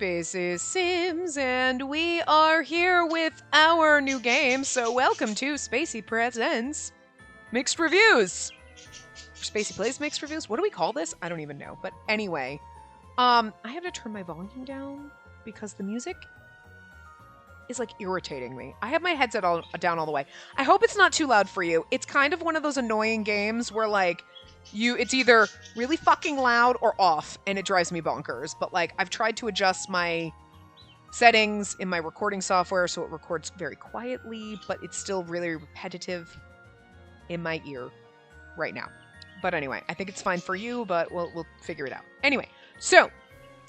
Spacey Sims, and we are here with our new game, so welcome to Spacey Presents Mixed Reviews. Spacey Plays Mixed Reviews? What do we call this? I don't even know. But anyway, I have to turn my volume down because the music is like irritating me. I have my headset down all the way. I hope it's not too loud for you. It's kind of one of those annoying games where like it's either really fucking loud or off, and it drives me bonkers. But like, I've tried to adjust my settings in my recording software so it records very quietly, but it's still really repetitive in my ear right now. But anyway, I think it's fine for you, but we'll figure it out. Anyway, so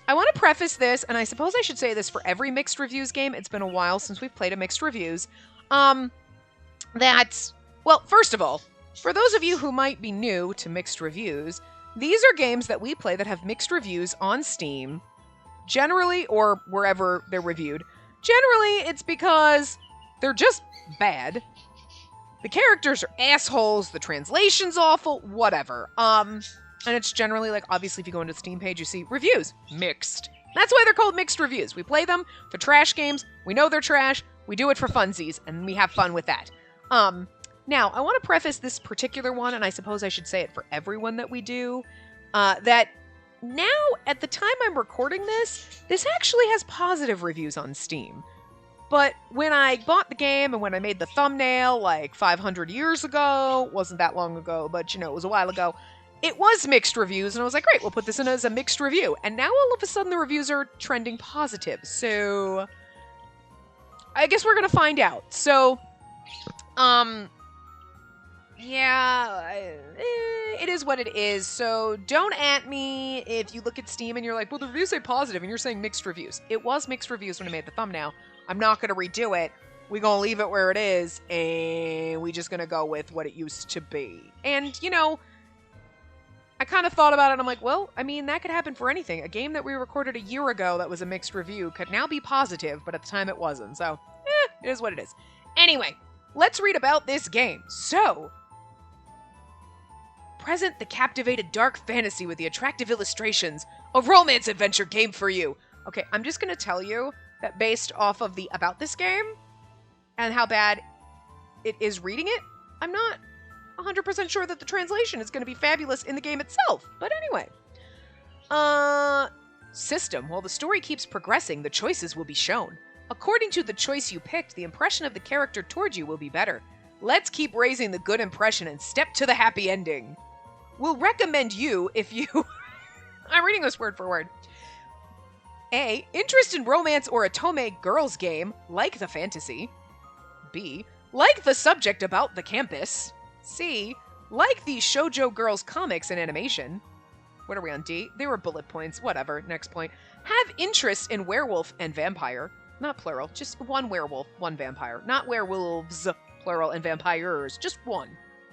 I want to preface this, and I suppose I should say this for every Mixed Reviews game. It's been a while since we've played a Mixed Reviews. Well, first of all, for those of you who might be new to Mixed Reviews, these are games that we play that have mixed reviews on Steam, generally, or wherever they're reviewed. Generally, it's because they're just bad. The characters are assholes, the translation's awful, whatever. And it's generally like, obviously, if you go into the Steam page, you see reviews. Mixed. That's why they're called Mixed Reviews. We play them for trash games. We know they're trash. We do it for funsies, and we have fun with that. Now, I want to preface this particular one, and I suppose I should say it for everyone that we do, that now, at the time I'm recording this actually has positive reviews on Steam. But when I bought the game and when I made the thumbnail, like 500 years ago, wasn't that long ago, but, it was a while ago, it was mixed reviews, and I was like, great, we'll put this in as a mixed review. And now all of a sudden the reviews are trending positive, so I guess we're going to find out. So, yeah, it is what it is, so don't at me if you look at Steam and you're like, well, the reviews say positive and you're saying mixed reviews. It was mixed reviews when I made the thumbnail. I'm not going to redo it. We're going to leave it where it is, and we're just going to go with what it used to be. And, I kind of thought about it, and I'm like, well, I mean, that could happen for anything. A game that we recorded a year ago that was a mixed review could now be positive, but at the time it wasn't, so, it is what it is. Anyway, let's read about this game. So, present the captivated dark fantasy with the attractive illustrations. A romance adventure game for you. Okay, I'm just going to tell you that based off of the about this game and how bad it is reading it, I'm not 100% sure that the translation is going to be fabulous in the game itself. But anyway. System. While the story keeps progressing, the choices will be shown. According to the choice you picked, the impression of the character toward you will be better. Let's keep raising the good impression and step to the happy ending. We'll recommend you if you... I'm reading this word for word. A. Interest in romance or otome girls game, like the fantasy. B. Like the subject about the campus. C. Like the shoujo girls comics and animation. What are we on, D? They were bullet points. Whatever. Next point. Have interest in werewolf and vampire. Not plural. Just one werewolf, one vampire. Not werewolves, plural, and vampires. Just one.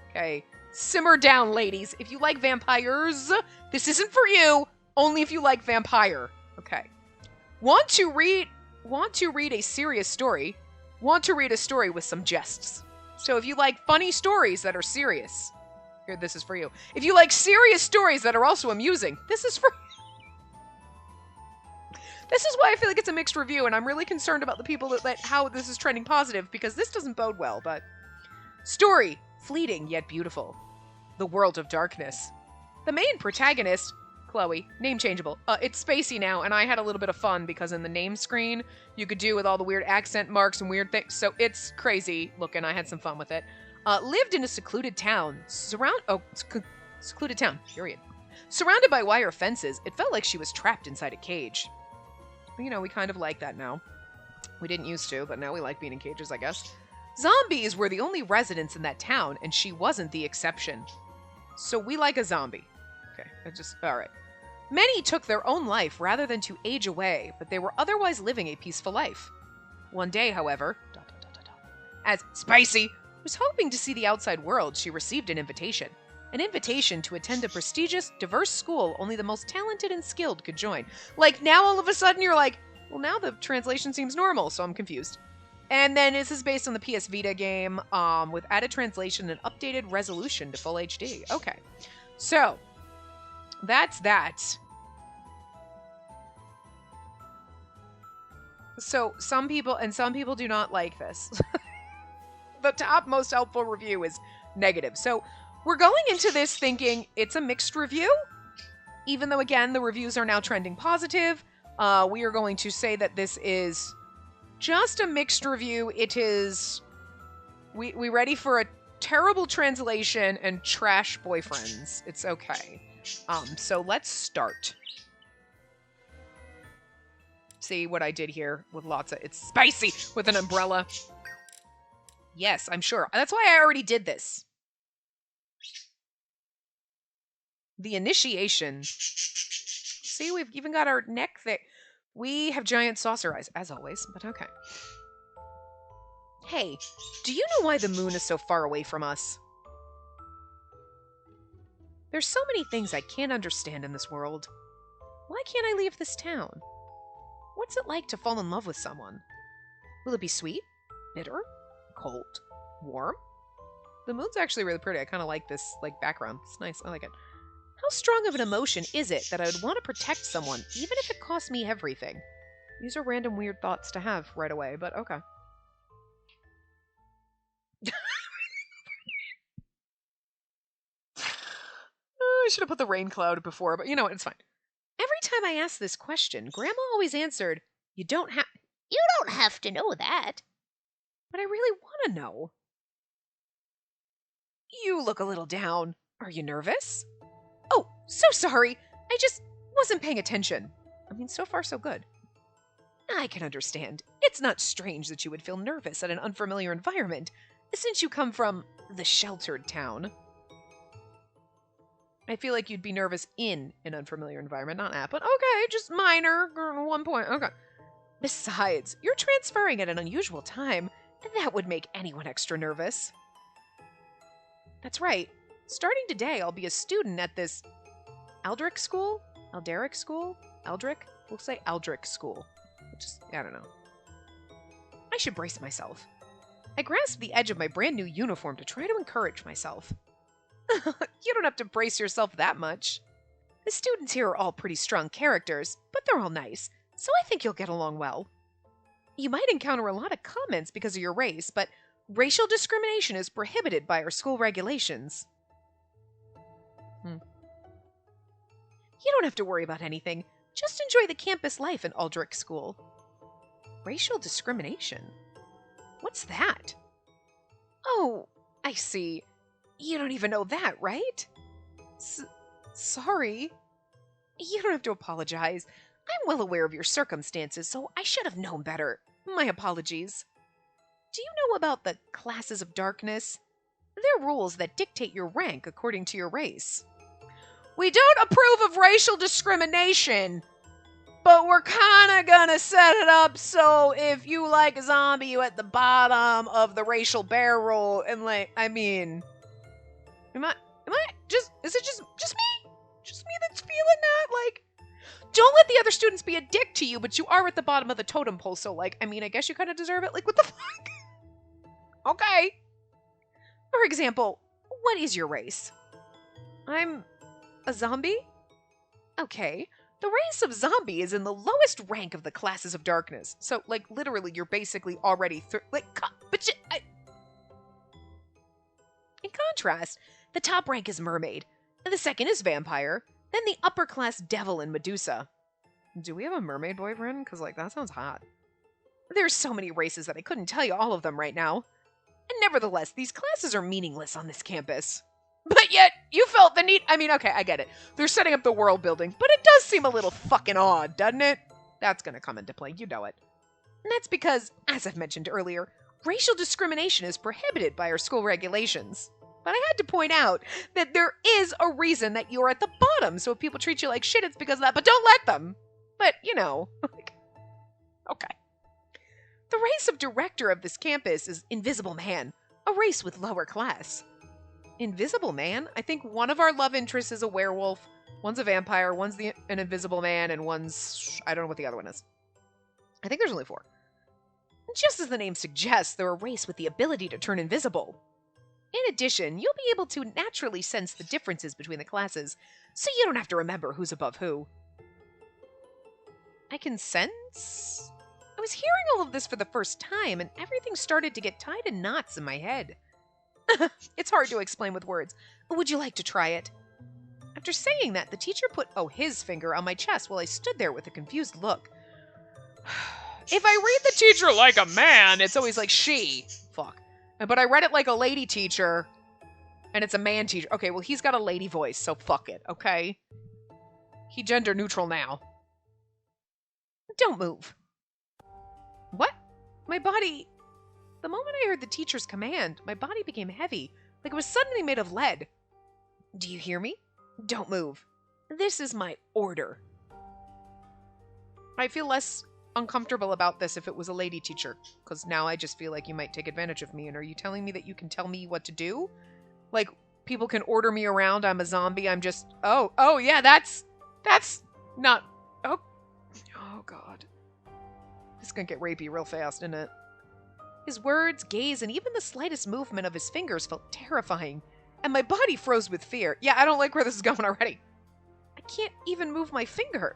Okay. Simmer down, ladies. If you like vampires, this isn't for you. Only if you like vampire. Okay. Want to read a serious story? Want to read a story with some jests? So if you like funny stories that are serious, here, this is for you. If you like serious stories that are also amusing, this is for This is why I feel like it's a mixed review, and I'm really concerned about the people that how this is trending positive, because this doesn't bode well, but... Story. Fleeting yet beautiful. The world of darkness. The main protagonist, Chloe, name changeable. It's Spacey now, and I had a little bit of fun because in the name screen, you could do with all the weird accent marks and weird things, so it's crazy looking. I had some fun with it. Lived in a secluded town. Secluded town, period. Surrounded by wire fences, it felt like she was trapped inside a cage. We kind of like that now. We didn't used to, but now we like being in cages, I guess. Zombies were the only residents in that town, and she wasn't the exception. So we like a zombie. Okay, alright. Many took their own life rather than to age away, but they were otherwise living a peaceful life. One day, however, as Spacey was hoping to see the outside world, she received an invitation. An invitation to attend a prestigious, diverse school only the most talented and skilled could join. Like, now all of a sudden you're like, well, now the translation seems normal, so I'm confused. And then this is based on the PS Vita game, with added translation and updated resolution to full HD. Okay. So, that's that. So some people do not like this. The top most helpful review is negative. So we're going into this thinking it's a mixed review, even though, again, the reviews are now trending positive. We are going to say that this is just a mixed review. It is... We ready for a terrible translation and trash boyfriends. It's okay. So let's start. See what I did here with lots of... It's Spacey with an umbrella. Yes, I'm sure. That's why I already did this. The initiation. See, we've even got our neck thick. We have giant saucer eyes, as always, but okay. Hey, do you know why the moon is so far away from us? There's so many things I can't understand in this world. Why can't I leave this town? What's it like to fall in love with someone? Will it be sweet? Bitter? Cold? Warm? The moon's actually really pretty. I kind of like this background. It's nice. I like it. How strong of an emotion is it that I would want to protect someone, even if it costs me everything? These are random weird thoughts to have right away, but okay. Oh, I should have put the rain cloud before, but you know what? It's fine. Every time I asked this question, Grandma always answered, You don't have to know that. But I really want to know. You look a little down. Are you nervous? Oh, so sorry. I just wasn't paying attention. I mean, so far so good. I can understand. It's not strange that you would feel nervous at an unfamiliar environment, since you come from the sheltered town. I feel like you'd be nervous in an unfamiliar environment, not at, but okay, just minor, 1 point, okay. Besides, you're transferring at an unusual time, and that would make anyone extra nervous. That's right. Starting today, I'll be a student at this Aldrich School? Alderic School? Aldrich? We'll say Aldrich School. I don't know. I should brace myself. I grasped the edge of my brand new uniform to try to encourage myself. You don't have to brace yourself that much. The students here are all pretty strong characters, but they're all nice, so I think you'll get along well. You might encounter a lot of comments because of your race, but racial discrimination is prohibited by our school regulations. You don't have to worry about anything. Just enjoy the campus life in Aldrich School. Racial discrimination? What's that? Oh, I see. You don't even know that, right? Sorry. You don't have to apologize. I'm well aware of your circumstances, so I should have known better. My apologies. Do you know about the classes of darkness? They're rules that dictate your rank according to your race. We don't approve of racial discrimination, but we're kind of gonna set it up so if you like a zombie, you at the bottom of the racial barrel, and is it just me? Just me that's feeling that? Don't let the other students be a dick to you, but you are at the bottom of the totem pole, so I guess you kind of deserve it. What the fuck? Okay. For example, what is your race? I'm a zombie? Okay. The race of zombie is in the lowest rank of the classes of darkness. So, literally, you're basically already In contrast, the top rank is mermaid, and the second is vampire, then the upper class devil and Medusa. Do we have a mermaid boyfriend? Because, that sounds hot. There's so many races that I couldn't tell you all of them right now. And nevertheless, these classes are meaningless on this campus. But yet, you felt the need. Okay, I get it. They're setting up the world building, but it does seem a little fucking odd, doesn't it? That's gonna come into play, you know it. And that's because, as I've mentioned earlier, racial discrimination is prohibited by our school regulations. But I had to point out that there is a reason that you're at the bottom, so if people treat you like shit, it's because of that, but don't let them. But, okay. The race of director of this campus is Invisible Man, a race with lower class. Invisible Man? I think one of our love interests is a werewolf, one's a vampire, one's an invisible man, and one's... I don't know what the other one is. I think there's only 4. Just as the name suggests, they're a race with the ability to turn invisible. In addition, you'll be able to naturally sense the differences between the classes, so you don't have to remember who's above who. I can sense? I was hearing all of this for the first time, and everything started to get tied in knots in my head. It's hard to explain with words. Would you like to try it? After saying that, the teacher put, his finger on my chest while I stood there with a confused look. If I read the teacher like a man, it's always like she. Fuck. But I read it like a lady teacher, and it's a man teacher. Okay, well, he's got a lady voice, so fuck it, okay? He gender neutral now. Don't move. What? My body... The moment I heard the teacher's command, my body became heavy, like it was suddenly made of lead. Do you hear me? Don't move. This is my order. I feel less uncomfortable about this if it was a lady teacher, because now I just feel like you might take advantage of me. And are you telling me that you can tell me what to do? Like, people can order me around, I'm a zombie, I'm just... Oh, yeah, that's not... Oh God. This is gonna get rapey real fast, isn't it? His words, gaze, and even the slightest movement of his fingers felt terrifying, and my body froze with fear. Yeah, I don't like where this is going already. I can't even move my finger.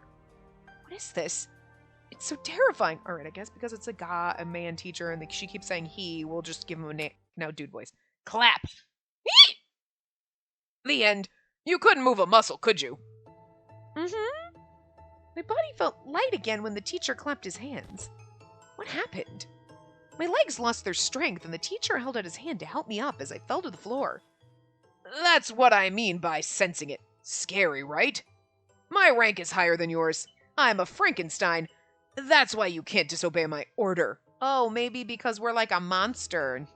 What is this? It's so terrifying. All right, I guess because it's a man teacher, and she keeps saying he, we'll just give him a now dude voice. Clap. The end. You couldn't move a muscle, could you? Mm-hmm. My body felt light again when the teacher clapped his hands. What happened? My legs lost their strength, and the teacher held out his hand to help me up as I fell to the floor. That's what I mean by sensing it. Scary, right? My rank is higher than yours. I'm a Frankenstein. That's why you can't disobey my order. Oh, maybe because we're like a monster.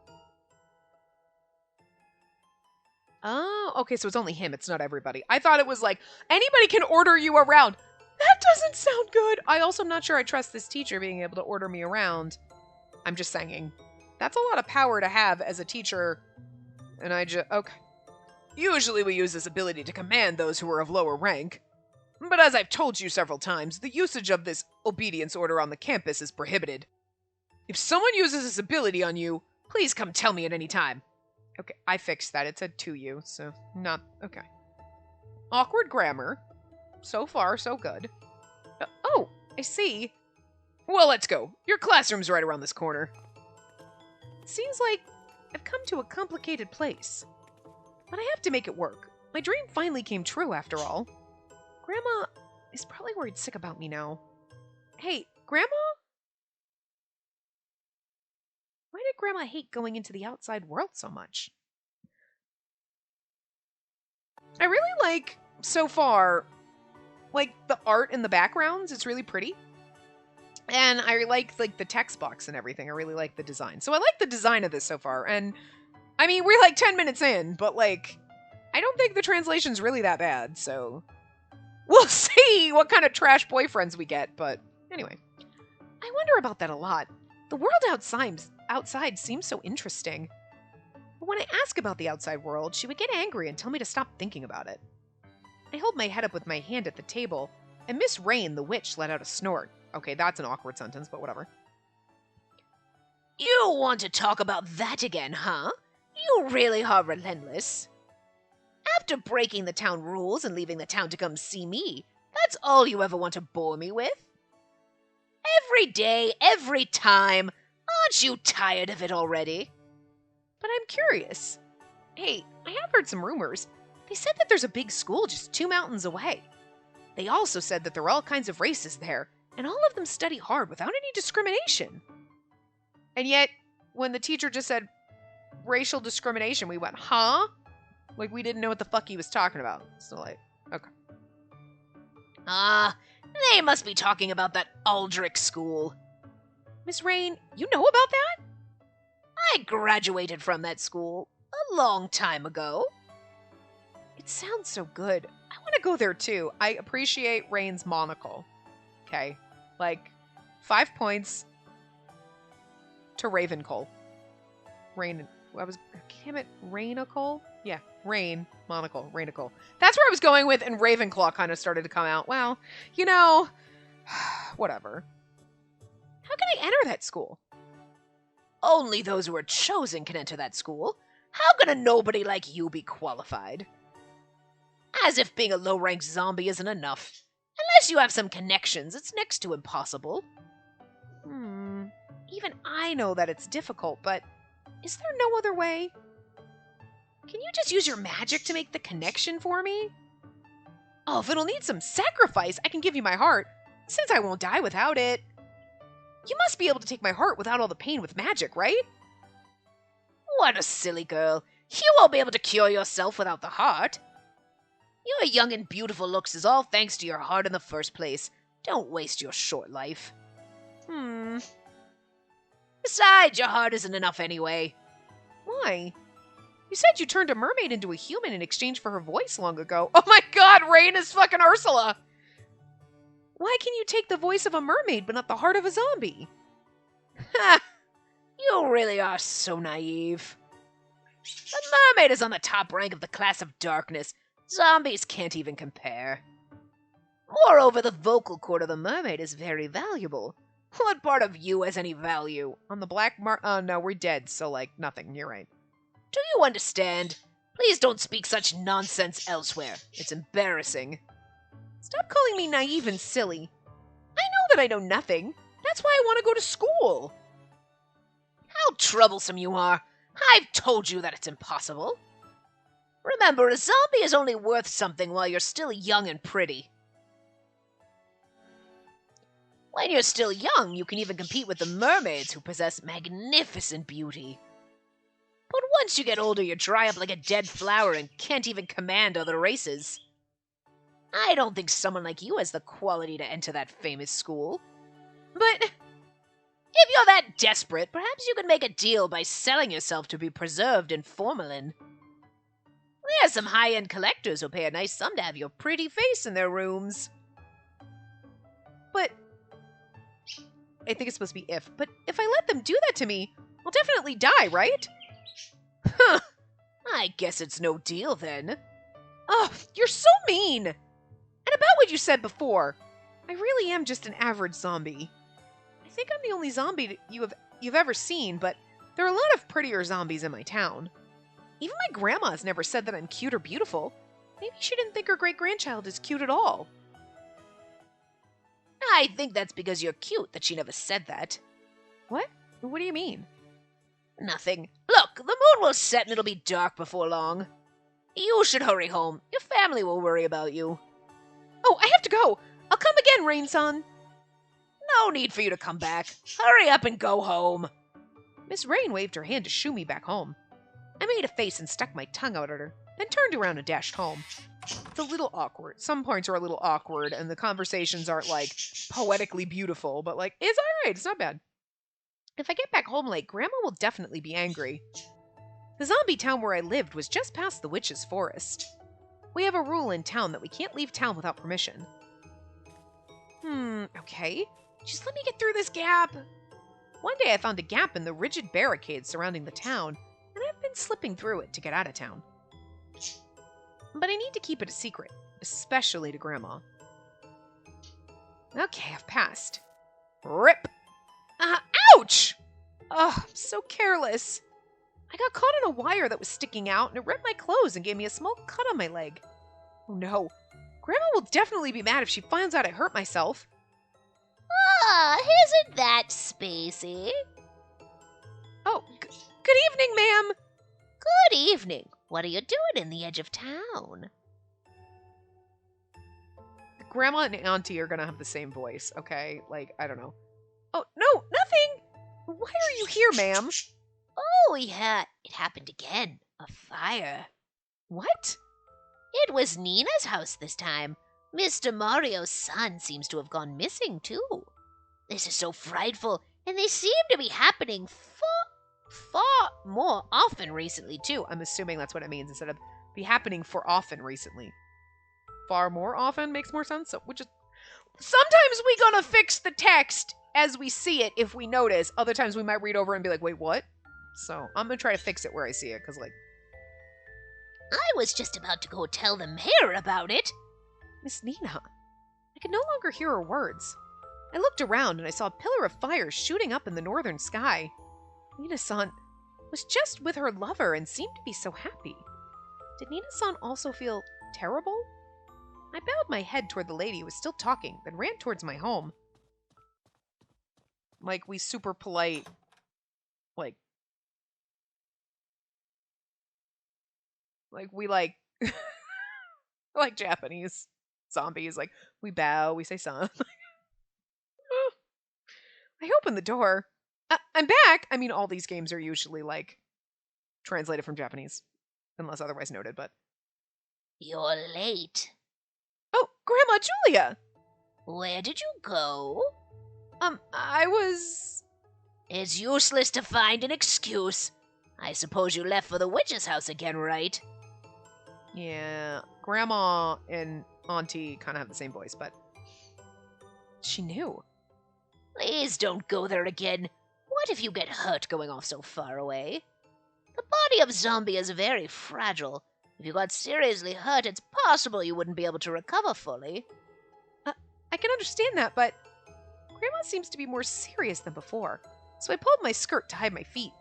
Oh, okay, so it's only him. It's not everybody. I thought it was like, anybody can order you around. That doesn't sound good. I also am not sure I trust this teacher being able to order me around. I'm just saying. That's a lot of power to have as a teacher. And okay. Usually we use this ability to command those who are of lower rank. But as I've told you several times, the usage of this obedience order on the campus is prohibited. If someone uses this ability on you, please come tell me at any time. Okay, I fixed that. It said to you, so not... Okay. Awkward grammar. So far, so good. Oh, I see. Well, let's go. Your classroom's right around this corner. It seems like I've come to a complicated place. But I have to make it work. My dream finally came true, after all. Grandma is probably worried sick about me now. Hey, Grandma? Why did Grandma hate going into the outside world so much? I really like, so far, like, the art in the backgrounds. It's really pretty. And I like the text box and everything. I really like the design. So I like the design of this so far. And, I mean, we're like 10 minutes in, but, like, I don't think the translation's really that bad, so... We'll see what kind of trash boyfriends we get, but anyway. I wonder about that a lot. The world outside seems so interesting. But when I ask about the outside world, she would get angry and tell me to stop thinking about it. I held my head up with my hand at the table, and Miss Rain, the witch, let out a snort. Okay, that's an awkward sentence, but whatever. You want to talk about that again, huh? You really are relentless. After breaking the town rules and leaving the town to come see me, that's all you ever want to bore me with? Every day, every time. Aren't you tired of it already? But I'm curious. Hey, I have heard some rumors. They said that there's a big school just 2 mountains away. They also said that there are all kinds of races there, and all of them study hard without any discrimination. And yet, when the teacher just said racial discrimination, we went, huh? Like, we didn't know what the fuck he was talking about. So, like, okay. They must be talking about that Aldrich school. Miss Rain, you know about that? I graduated from that school a long time ago. It sounds so good. I want to go there, too. I appreciate Rain's monocle. Okay. Like, 5 points to Ravencol. Rainicle? Yeah, Rain, monocle, Rainicle. That's where I was going with, and Ravenclaw kind of started to come out. Well, you know, whatever. How can I enter that school? Only those who are chosen can enter that school. How can a nobody like you be qualified? As if being a low-ranked zombie isn't enough. Unless you have some connections, it's next to impossible. Even I know that it's difficult, but is there no other way? Can you just use your magic to make the connection for me? Oh, if it'll need some sacrifice, I can give you my heart, since I won't die without it. You must be able to take my heart without all the pain with magic, right? What a silly girl. You won't be able to cure yourself without the heart. Your young and beautiful looks is all thanks to your heart in the first place. Don't waste your short life. Besides, your heart isn't enough anyway. Why? You said you turned a mermaid into a human in exchange for her voice long ago. Oh my god, Rain is fucking Ursula! Why can you take the voice of a mermaid but not the heart of a zombie? Ha! You really are so naive. The mermaid is on the top rank of the class of darkness. Zombies can't even compare. Moreover, the vocal cord of the mermaid is very valuable. What part of you has any value? On the black oh no, we're dead, so like, nothing, you're right. Do you understand? Please don't speak such nonsense elsewhere. It's embarrassing. Stop calling me naive and silly. I know that I know nothing. That's why I want to go to school. How troublesome you are. I've told you that it's impossible. Remember, a zombie is only worth something while you're still young and pretty. When you're still young, you can even compete with the mermaids who possess magnificent beauty. But once you get older, you dry up like a dead flower and can't even command other races. I don't think someone like you has the quality to enter that famous school. But if you're that desperate, perhaps you could make a deal by selling yourself to be preserved in formalin. There's some high-end collectors who pay a nice sum to have your pretty face in their rooms. But I think it's supposed to be if. But if I let them do that to me, I'll definitely die, right? Huh. I guess it's no deal then. Oh, you're so mean. And about what you said before, I really am just an average zombie. I think I'm the only zombie you've ever seen, but there are a lot of prettier zombies in my town. Even my grandma's never said that I'm cute or beautiful. Maybe she didn't think her great-grandchild is cute at all. I think that's because you're cute that she never said that. What? What do you mean? Nothing. Look, the moon will set and it'll be dark before long. You should hurry home. Your family will worry about you. Oh, I have to go. I'll come again, Rain-san. No need for you to come back. Hurry up and go home. Miss Rain waved her hand to shoo me back home. I made a face and stuck my tongue out at her, then turned around and dashed home. It's a little awkward. Some points are a little awkward, and the conversations aren't, like, poetically beautiful, but, like, it's alright. It's not bad. If I get back home late, Grandma will definitely be angry. The zombie town where I lived was just past the witch's forest. We have a rule in town that we can't leave town without permission. Okay. Just let me get through this gap. One day I found a gap in the rigid barricades surrounding the town, and I've been slipping through it to get out of town. But I need to keep it a secret, especially to Grandma. Okay, I've passed. Rip! Ouch! Ugh, I'm so careless. I got caught in a wire that was sticking out, and it ripped my clothes and gave me a small cut on my leg. Oh no. Grandma will definitely be mad if she finds out I hurt myself. Ah, isn't that Spacey? Oh, good evening, ma'am. Good evening. What are you doing in the edge of town? Grandma and Auntie are gonna have the same voice, okay? Like, I don't know. Oh, no, nothing! Why are you here, ma'am? Oh, yeah, it happened again. A fire. What? It was Nina's house this time. Mr. Mario's son seems to have gone missing, too. This is so frightful, and they seem to be happening far more often recently, too. I'm assuming that's what it means instead of be happening for often recently. Far more often makes more sense. So, which is sometimes we gonna fix the text as we see it if we notice. Other times we might read over and be like, wait, what? So I'm gonna try to fix it where I see it, because like I was just about to go tell the mayor about it. Miss Nina. I could no longer hear her words. I looked around and I saw a pillar of fire shooting up in the northern sky. Nina-san was just with her lover and seemed to be so happy. Did Nina-san also feel terrible? I bowed my head toward the lady who was still talking, then ran towards my home. Like, we super polite, like we like, like Japanese zombies. Like, we bow, we say son. I open the door. I'm back. I mean, all these games are usually, like, translated from Japanese, unless otherwise noted, but... You're late. Oh, Grandma Julia! Where did you go? I was... It's useless to find an excuse. I suppose you left for the witch's house again, right? Yeah, Grandma and Auntie kind of have the same voice, but... She knew. Please don't go there again. What if you get hurt going off so far away? The body of zombie is very fragile. If you got seriously hurt, it's possible you wouldn't be able to recover fully. I can understand that, but Grandma seems to be more serious than before, so I pulled my skirt to hide my feet.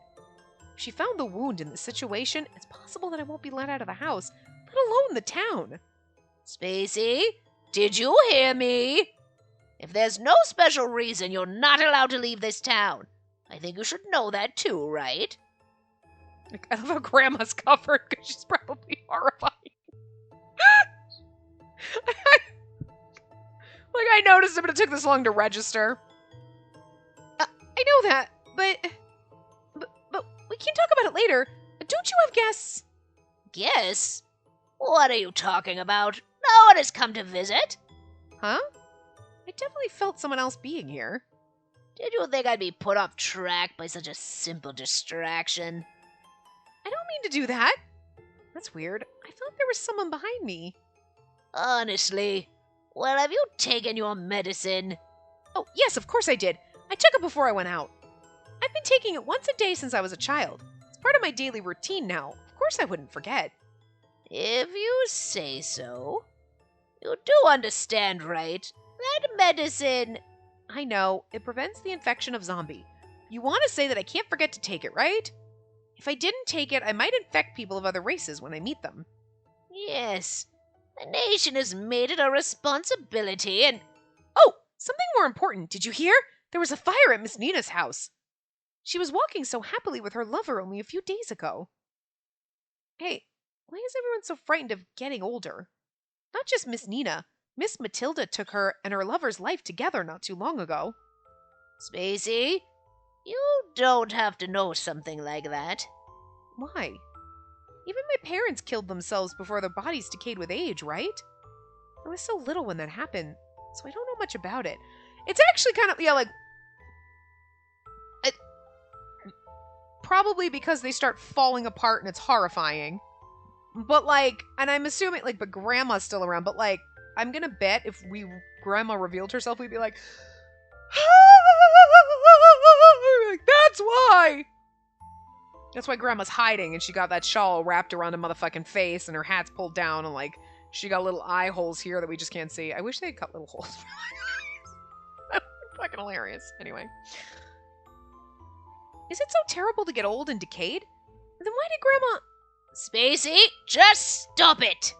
If she found the wound in this situation, it's possible that I won't be let out of the house, let alone the town. Spacey, did you hear me? If there's no special reason, you're not allowed to leave this town. I think you should know that too, right? I love how Grandma's covered because she's probably horrified. Like, I noticed it, but it took this long to register. I know that, but we can talk about it later. Don't you have guests? Guests? What are you talking about? No one has come to visit. Huh? I definitely felt someone else being here. Did you think I'd be put off track by such a simple distraction? I don't mean to do that. That's weird. I thought there was someone behind me. Honestly. Well, have you taken your medicine? Oh, yes, of course I did. I took it before I went out. I've been taking it once a day since I was a child. It's part of my daily routine now. Of course I wouldn't forget. If you say so. You do understand, right? That medicine... I know. It prevents the infection of zombie. You want to say that I can't forget to take it, right? If I didn't take it, I might infect people of other races when I meet them. Yes. The nation has made it a responsibility and... Oh, something more important. Did you hear? There was a fire at Miss Nina's house. She was walking so happily with her lover only a few days ago. Hey, why is everyone so frightened of getting older? Not just Miss Nina. Miss Matilda took her and her lover's life together not too long ago. Spacey, you don't have to know something like that. Why? Even my parents killed themselves before their bodies decayed with age, right? I was so little when that happened, so I don't know much about it. It's actually kind of, yeah, like... probably because they start falling apart and it's horrifying. But, like, and I'm assuming, like, but Grandma's still around, but, like, I'm gonna bet if Grandma revealed herself, we'd be like, like, that's why! That's why Grandma's hiding, and she got that shawl wrapped around her motherfucking face, and her hat's pulled down, and, like, she got little eye holes here that we just can't see. I wish they'd cut little holes. That would be fucking hilarious. Anyway. Is it so terrible to get old and decayed? Then why did Grandma... Spacey, just stop it!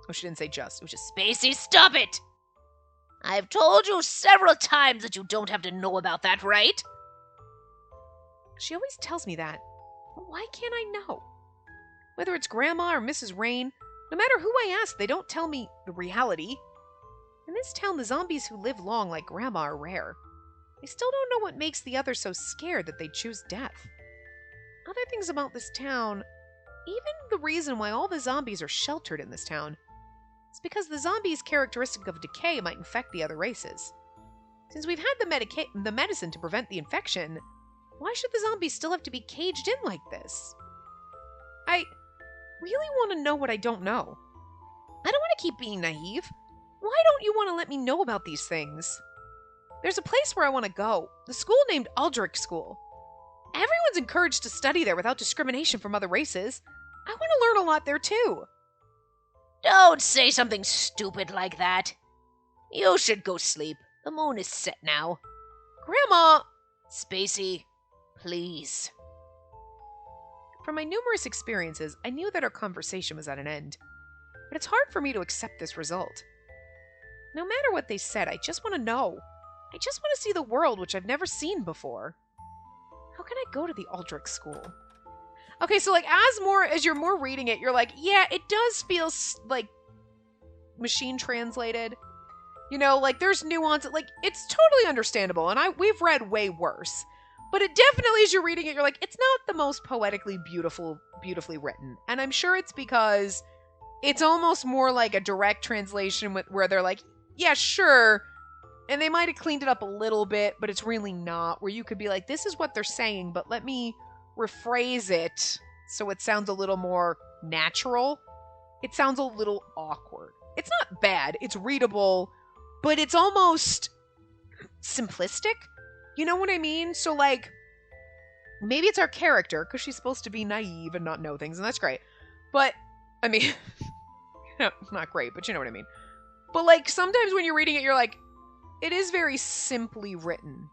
Oh, she didn't say just. It was just... Spacey, stop it! I've told you several times that you don't have to know about that, right? She always tells me that. But why can't I know? Whether it's Grandma or Mrs. Rain, no matter who I ask, they don't tell me the reality. In this town, the zombies who live long like Grandma are rare. I still don't know what makes the others so scared that they choose death. Other things about this town, even the reason why all the zombies are sheltered in this town, is because the zombies' characteristic of decay might infect the other races. Since we've had the medicine to prevent the infection, why should the zombies still have to be caged in like this? I really want to know what I don't know. I don't want to keep being naive. Why don't you want to let me know about these things? There's a place where I want to go, the school named Aldrich School. Everyone's encouraged to study there without discrimination from other races. I want to learn a lot there too. Don't say something stupid like that. You should go sleep. The moon is set now. Grandma! Spacey, please. From my numerous experiences, I knew that our conversation was at an end. But it's hard for me to accept this result. No matter what they said, I just want to know. I just want to see the world, which I've never seen before. How can I go to the Aldrich school? Okay, so like as you're more reading it, you're like, yeah, it does feel like machine translated. You know, like there's nuance, like it's totally understandable, and we've read way worse. But it definitely, as you're reading it, you're like, it's not the most poetically beautifully written. And I'm sure it's because it's almost more like a direct translation where they're like, yeah, sure. And they might have cleaned it up a little bit, but it's really not. Where you could be like, this is what they're saying, but let me rephrase it so it sounds a little more natural. It sounds a little awkward. It's not bad. It's readable, but it's almost simplistic. You know what I mean? So, like, maybe it's our character, because she's supposed to be naive and not know things, and that's great. But, I mean, not great, but you know what I mean. But, like, sometimes when you're reading it, you're like, it is very simply written.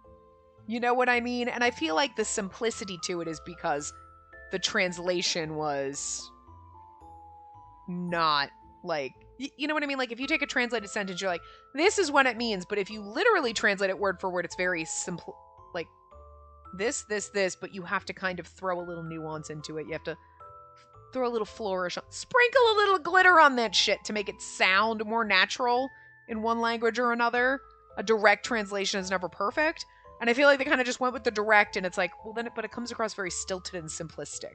You know what I mean? And I feel like the simplicity to it is because the translation was not, like, you know what I mean? Like, if you take a translated sentence, you're like, this is what it means. But if you literally translate it word for word, it's very simple. Like, this, but you have to kind of throw a little nuance into it. You have to throw a little flourish, sprinkle a little glitter on that shit to make it sound more natural in one language or another. A direct translation is never perfect. And I feel like they kind of just went with the direct, and it's like, well, then, but it comes across very stilted and simplistic.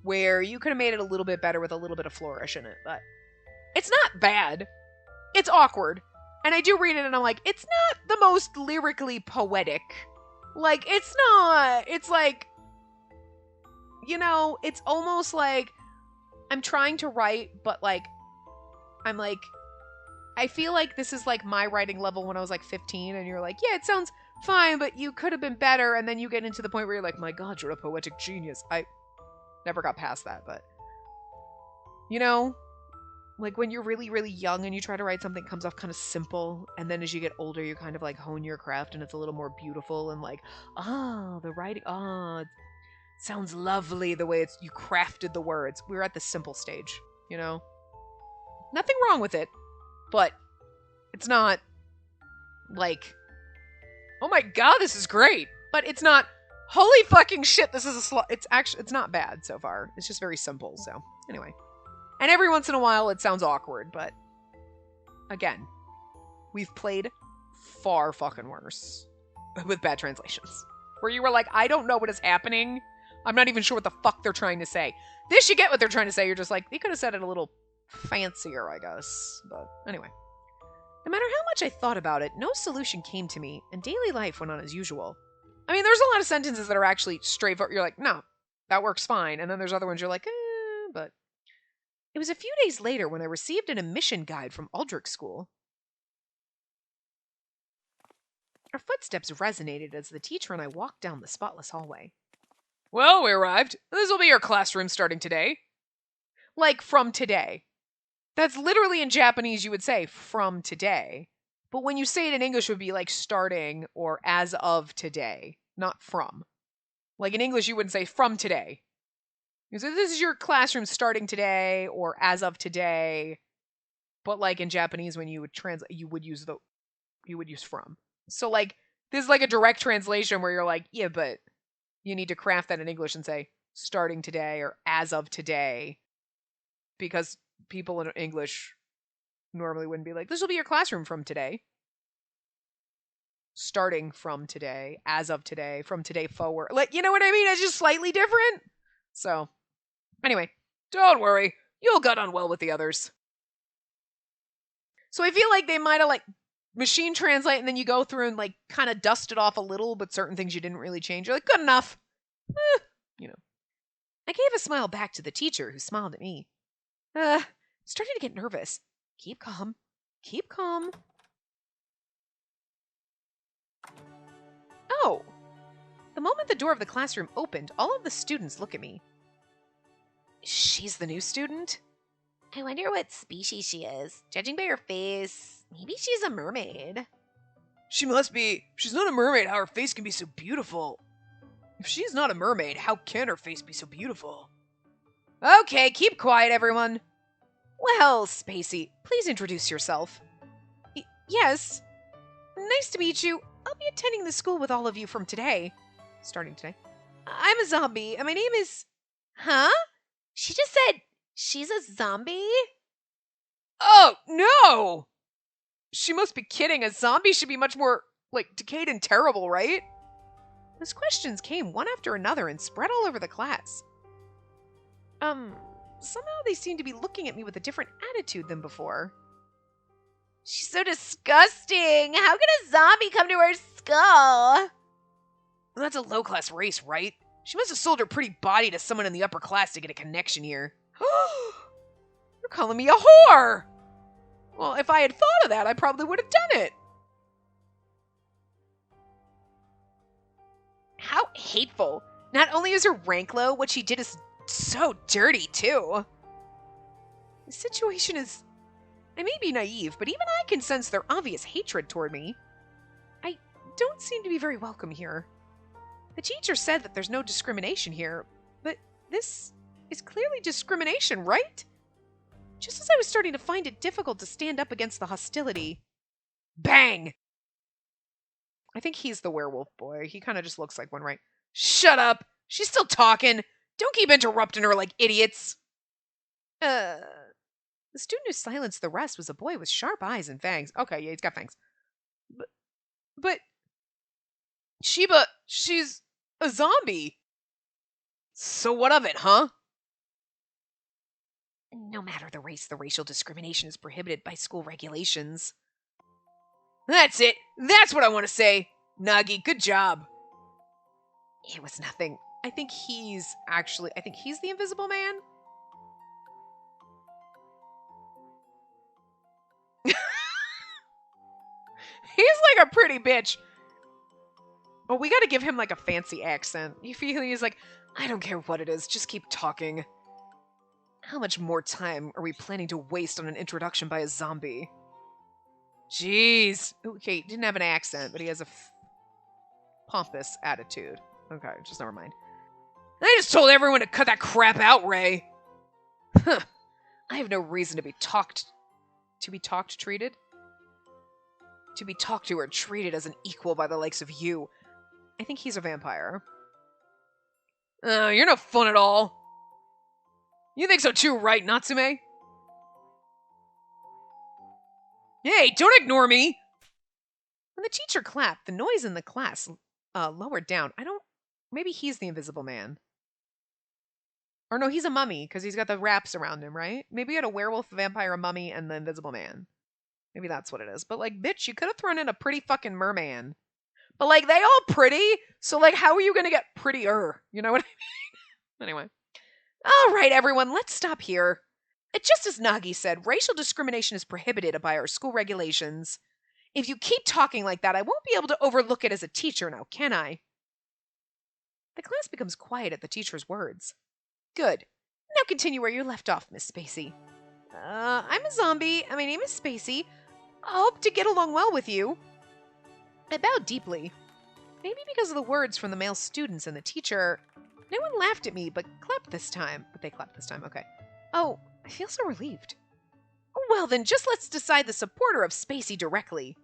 Where you could have made it a little bit better with a little bit of flourish in it, but it's not bad. It's awkward. And I do read it and I'm like, it's not the most lyrically poetic. Like, it's not. It's like, you know, it's almost like I'm trying to write, but like, I'm like, I feel like this is like my writing level when I was like 15, and you're like, yeah, it sounds fine, but you could have been better. And then you get into the point where you're like, my God, you're a poetic genius. I never got past that, but, you know, like when you're really, really young and you try to write something, it comes off kind of simple. And then as you get older, you kind of like hone your craft and it's a little more beautiful and like, oh, the writing, oh, it sounds lovely the way you crafted the words. We're at the simple stage, you know? Nothing wrong with it, but it's not like, oh my God, this is great. But it's not, holy fucking shit, this is it's not bad so far. It's just very simple, so anyway. And every once in a while, it sounds awkward, but again, we've played far fucking worse with bad translations. Where you were like, I don't know what is happening. I'm not even sure what the fuck they're trying to say. This, you get what they're trying to say. You're just like, they could have said it a little fancier, I guess. But anyway. No matter how much I thought about it, no solution came to me, and daily life went on as usual. I mean, there's a lot of sentences that are actually straightforward. You're like, no, that works fine. And then there's other ones you're like, but... It was a few days later when I received an admission guide from Aldrich School. Our footsteps resonated as the teacher and I walked down the spotless hallway. Well, we arrived. This will be your classroom starting today. Like, from today. That's literally in Japanese you would say, from today. But when you say it in English, it would be like starting or as of today, not from. Like in English, you wouldn't say from today. So this is your classroom starting today or as of today. But like in Japanese, when you would translate, you would use from. So like this is like a direct translation where you're like, yeah, but you need to craft that in English and say starting today or as of today, because people in English normally wouldn't be like, this will be your classroom from today. Starting from today, as of today, from today forward. Like, you know what I mean? It's just slightly different. So anyway, don't worry. You'll get on well with the others. So I feel like they might have like machine translate and then you go through and like kind of dust it off a little, but certain things you didn't really change. You're like, good enough. You know. I gave a smile back to the teacher who smiled at me. Starting to get nervous. Keep calm. Keep calm. Oh. The moment the door of the classroom opened, all of the students look at me. She's the new student? I wonder what species she is. Judging by her face, maybe she's a mermaid. She must be. She's not a mermaid. How her face can be so beautiful. If she's not a mermaid, how can her face be so beautiful? Okay, keep quiet, everyone. Well, Spacey, please introduce yourself. Yes. Nice to meet you. I'll be attending the school with all of you from today. Starting today. I'm a zombie, and my name is... Huh? She just said she's a zombie? Oh, no! She must be kidding. A zombie should be much more, decayed and terrible, right? Those questions came one after another and spread all over the class. Somehow they seemed to be looking at me with a different attitude than before. She's so disgusting! How can a zombie come to our school? Well, that's a low-class race, right? She must have sold her pretty body to someone in the upper class to get a connection here. You're calling me a whore! Well, if I had thought of that, I probably would have done it. How hateful. Not only is her rank low, what she did is so dirty, too. The situation is... I may be naive, but even I can sense their obvious hatred toward me. I don't seem to be very welcome here. The teacher said that there's no discrimination here, but this is clearly discrimination, right? Just as I was starting to find it difficult to stand up against the hostility. Bang! I think he's the werewolf boy. He kind of just looks like one, right? Shut up! She's still talking! Don't keep interrupting her like idiots! The student who silenced the rest was a boy with sharp eyes and fangs. Okay, yeah, he's got fangs. But... Sheba, she's a zombie. So what of it, huh? No matter the race, the racial discrimination is prohibited by school regulations. That's it. That's what I want to say. Nagi, good job. It was nothing. I think he's the Invisible Man. He's like a pretty bitch. But we gotta give him like a fancy accent. You feel he's like, I don't care what it is, just keep talking. How much more time are we planning to waste on an introduction by a zombie? Jeez. Okay, didn't have an accent, but he has a pompous attitude. Okay, just never mind. I just told everyone to cut that crap out, Ray. Huh. I have no reason to be talked treated? To be talked to or treated as an equal by the likes of you. I think he's a vampire. You're no fun at all. You think so too, right, Natsume? Hey, don't ignore me! When the teacher clapped, the noise in the class lowered down. Maybe he's the Invisible Man. Or no, he's a mummy, because he's got the wraps around him, right? Maybe he had a werewolf, a vampire, a mummy, and the Invisible Man. Maybe that's what it is. But, bitch, you could have thrown in a pretty fucking merman. But, they all pretty, so, how are you gonna get prettier? You know what I mean? Anyway. All right, everyone, let's stop here. Just as Nagi said, racial discrimination is prohibited by our school regulations. If you keep talking like that, I won't be able to overlook it as a teacher now, can I? The class becomes quiet at the teacher's words. Good. Now continue where you left off, Miss Spacey. I'm a zombie, and my name is Spacey. I hope to get along well with you. I bowed deeply. Maybe because of the words from the male students and the teacher, no one laughed at me, but clapped this time. But they clapped this time, okay. Oh, I feel so relieved. Well then, just let's decide the supporter of Spacey directly.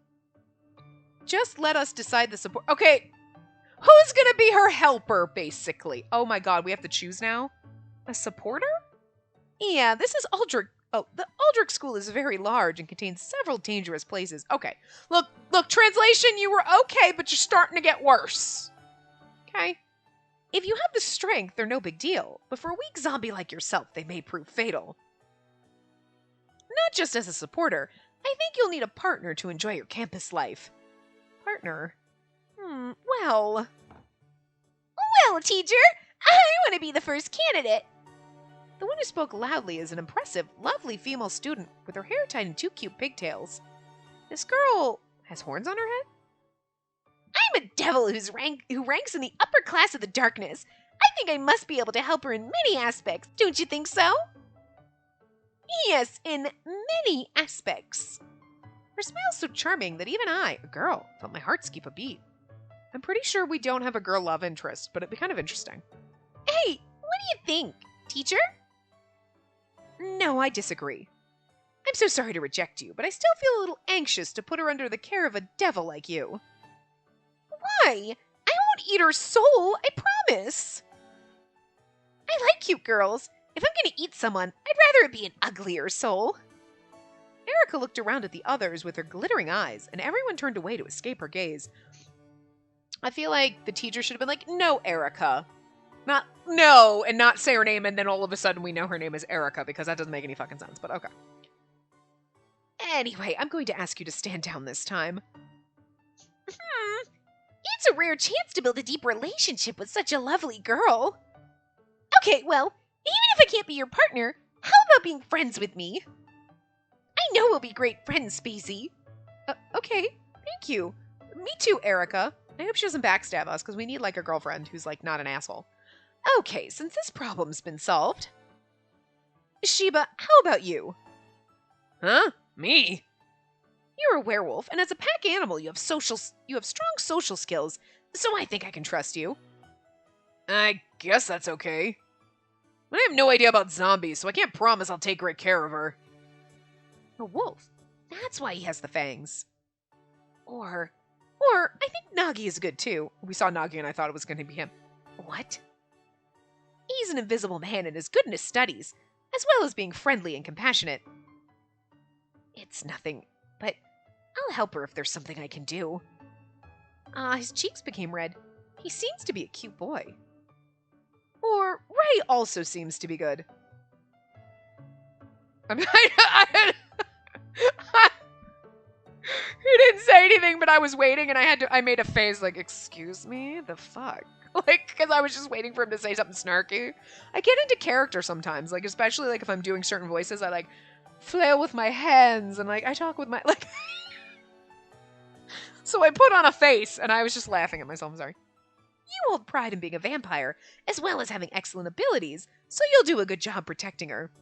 Just let us decide the support. Okay, who's gonna be her helper, basically? Oh my god, we have to choose now? A supporter? Yeah, this is Aldrich. Oh, the Aldrich School is very large and contains several dangerous places. Okay, look, translation, you were okay, but you're starting to get worse. Okay. If you have the strength, they're no big deal, but for a weak zombie like yourself, they may prove fatal. Not just as a supporter, I think you'll need a partner to enjoy your campus life. Partner? Well, teacher, I want to be the first candidate. The one who spoke loudly is an impressive, lovely female student with her hair tied in 2 cute pigtails. This girl has horns on her head? I'm a devil who ranks in the upper class of the darkness. I think I must be able to help her in many aspects. Don't you think so? Yes, in many aspects. Her smile's so charming that even I, a girl, felt my heart skip a beat. I'm pretty sure we don't have a girl love interest, but it'd be kind of interesting. Hey, what do you think, teacher? No, I disagree. I'm so sorry to reject you, but I still feel a little anxious to put her under the care of a devil like you. Why? I won't eat her soul, I promise. I like cute girls. If I'm going to eat someone, I'd rather it be an uglier soul. Erica looked around at the others with her glittering eyes, and everyone turned away to escape her gaze. I feel like the teacher should have been like, no, Erica. Not, no, and not say her name, and then all of a sudden we know her name is Erica, because that doesn't make any fucking sense, but okay. Anyway, I'm going to ask you to stand down this time. It's a rare chance to build a deep relationship with such a lovely girl. Okay, well, even if I can't be your partner, how about being friends with me? I know we'll be great friends, Spacey. Okay, thank you. Me too, Erica. I hope she doesn't backstab us, because we need, like, a girlfriend who's, like, not an asshole. Okay, since this problem's been solved... Sheba, how about you? Huh? Me? You're a werewolf, and as a pack animal, you have strong social skills, so I think I can trust you. I guess that's okay. I have no idea about zombies, so I can't promise I'll take great care of her. A wolf. That's why he has the fangs. Or I think Nagi is good too. We saw Nagi and I thought it was going to be him. What? He's an invisible man and is good in his studies, as well as being friendly and compassionate. It's nothing, but I'll help her if there's something I can do. His cheeks became red. He seems to be a cute boy. Or Ray also seems to be good. He didn't say anything, but I was waiting and I made a face like, excuse me? The fuck? Like, because I was just waiting for him to say something snarky. I get into character sometimes, like, especially, like, if I'm doing certain voices, I, like, flail with my hands and, like, I talk with my, like... So I put on a face, and I was just laughing at myself, I'm sorry. You hold pride in being a vampire, as well as having excellent abilities, so you'll do a good job protecting her.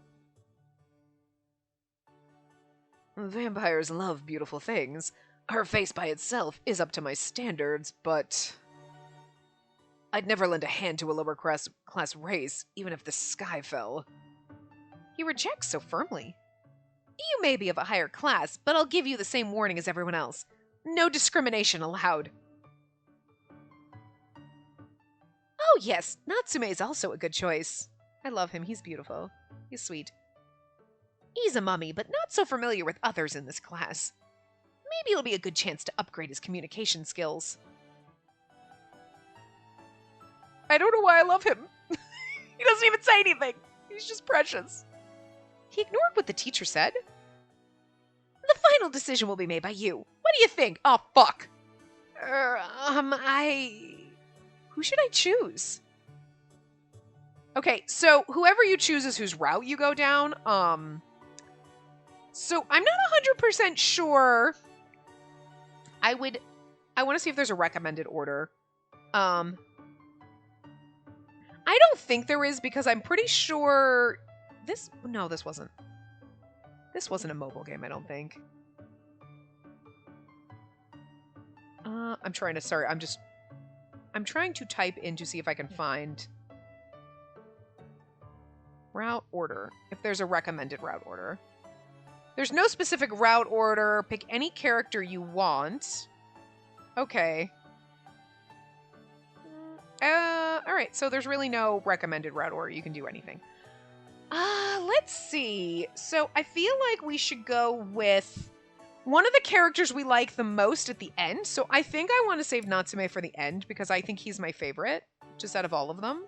Vampires love beautiful things. Her face by itself is up to my standards, but... I'd never lend a hand to a lower class race, even if the sky fell. He rejects so firmly. You may be of a higher class, but I'll give you the same warning as everyone else. No discrimination allowed. Oh yes, Natsume is also a good choice. I love him, he's beautiful. He's sweet. He's a mummy, but not so familiar with others in this class. Maybe it'll be a good chance to upgrade his communication skills. I don't know why I love him. He doesn't even say anything. He's just precious. He ignored what the teacher said. The final decision will be made by you. What do you think? Oh, fuck. Who should I choose? Okay, so whoever you choose is whose route you go down. So I'm not 100% sure. I want to see if there's a recommended order. I don't think there is because I'm pretty sure this wasn't. This wasn't a mobile game, I don't think. I'm trying to type in to see if I can find route order, if there's a recommended route order. There's no specific route order. Pick any character you want. Okay. Alright, so there's really no recommended route order. You can do anything. Let's see. So I feel like we should go with one of the characters we like the most at the end. So I think I want to save Natsume for the end because I think he's my favorite, just out of all of them.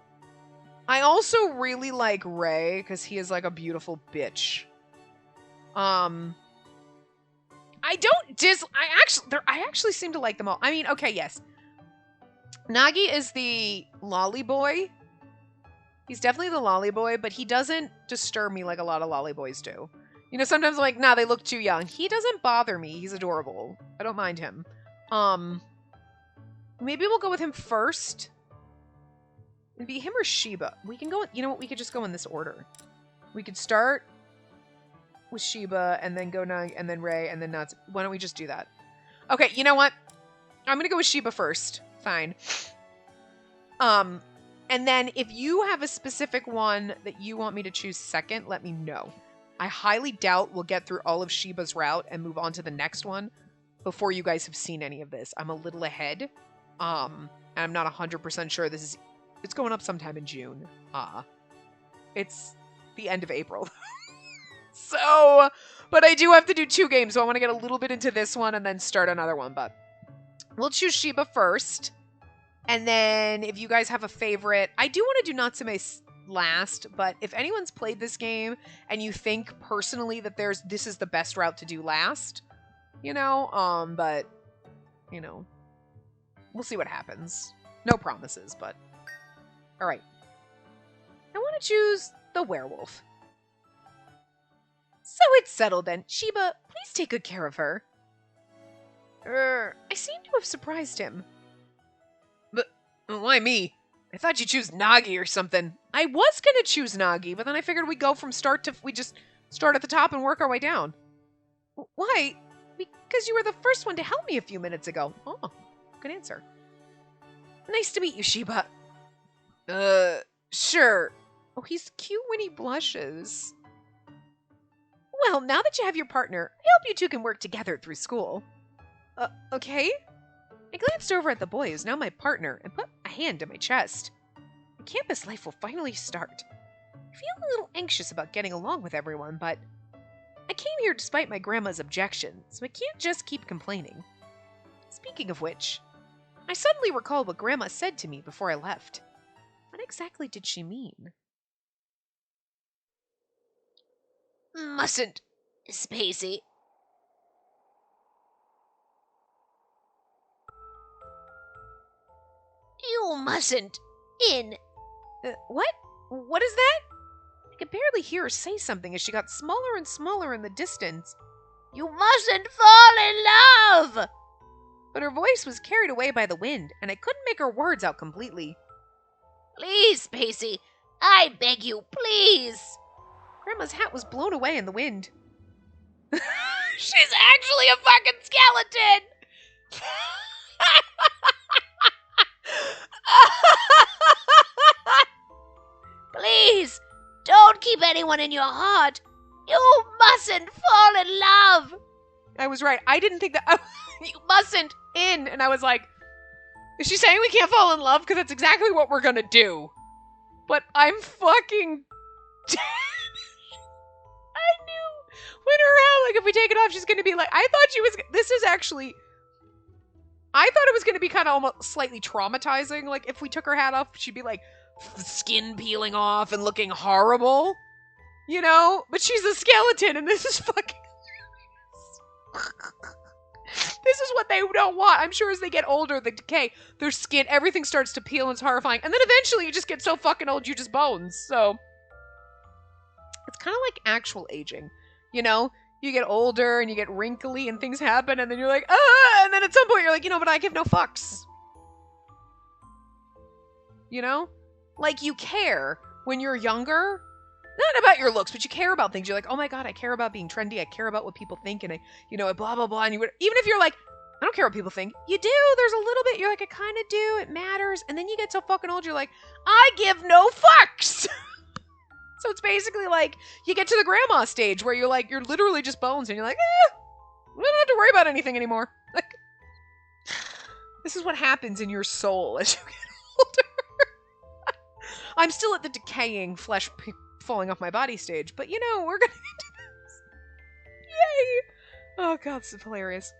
I also really like Ray because he is like a beautiful bitch. I actually seem to like them all. I mean, okay, yes. Nagi is the lolly boy. He's definitely the lolly boy, but he doesn't disturb me like a lot of lolly boys do. You know, sometimes I'm like, nah, they look too young. He doesn't bother me. He's adorable. I don't mind him. Maybe we'll go with him first. It'd be him or Sheba. We can go, you know what, we could just go in this order. We could start with Sheba, and then go Nagi, and then Ray, and then Nuts. Why don't we just do that? Okay, you know what? I'm gonna go with Sheba first. Fine. And then if you have a specific one that you want me to choose second, let me know. I highly doubt we'll get through all of Sheba's route and move on to the next one before you guys have seen any of this. I'm a little ahead. And I'm not 100% sure it's going up sometime in June. It's the end of April. So, but I do have to do 2 games, so I want to get a little bit into this one and then start another one, but we'll choose Sheba first. And then if you guys have a favorite, I do want to do Natsume last, but if anyone's played this game and you think personally that this is the best route to do last, but we'll see what happens. No promises, but all right. I want to choose the werewolf. So it's settled then. Sheba, please take good care of her. I seem to have surprised him. But why me? I thought you'd choose Nagi or something. I was gonna choose Nagi, but then I figured we'd go from we just start at the top and work our way down. Why? Because you were the first one to help me a few minutes ago. Oh, good answer. Nice to meet you, Sheba. Sure. Oh, he's cute when he blushes. Well, now that you have your partner, I hope you two can work together through school. Okay? I glanced over at the boy who's now my partner and put a hand to my chest. My campus life will finally start. I feel a little anxious about getting along with everyone, but I came here despite my grandma's objection, so I can't just keep complaining. Speaking of which, I suddenly recalled what Grandma said to me before I left. What exactly did she mean? Mustn't, Spacey. You mustn't. What? What is that? I could barely hear her say something as she got smaller and smaller in the distance. You mustn't fall in love! But her voice was carried away by the wind, and I couldn't make her words out completely. Please, Spacey, I beg you, please! Grandma's hat was blown away in the wind. She's actually a fucking skeleton! Please, don't keep anyone in your heart. You mustn't fall in love. I was right. I didn't think that. You mustn't in. And I was like, is she saying we can't fall in love? Because that's exactly what we're going to do. But I'm fucking dead. I knew when her hat, like, if we take it off, she's going to be like, I thought she was, I thought it was going to be kind of almost slightly traumatizing. Like, if we took her hat off, she'd be like, skin peeling off and looking horrible. But she's a skeleton, and this is fucking... This is what they don't want. I'm sure as they get older, the decay, their skin, everything starts to peel and it's horrifying. And then eventually you just get so fucking old, you're just bones. So, it's kind of like actual aging. You get older and you get wrinkly and things happen and then you're like, ah! And then at some point you're like, but I give no fucks. Like, you care when you're younger. Not about your looks, but you care about things. You're like, oh my god, I care about being trendy. I care about what people think, and blah, blah, blah. And even if you're like, I don't care what people think, you do. There's a little bit. You're like, I kind of do. It matters. And then you get so fucking old, you're like, I give no fucks. So it's basically like, you get to the grandma stage where you're like, you're literally just bones, and you're like, we don't have to worry about anything anymore. Like, this is what happens in your soul as you get older. I'm still at the decaying flesh falling off my body stage, but we're gonna do this. Yay! Oh god, this is hilarious.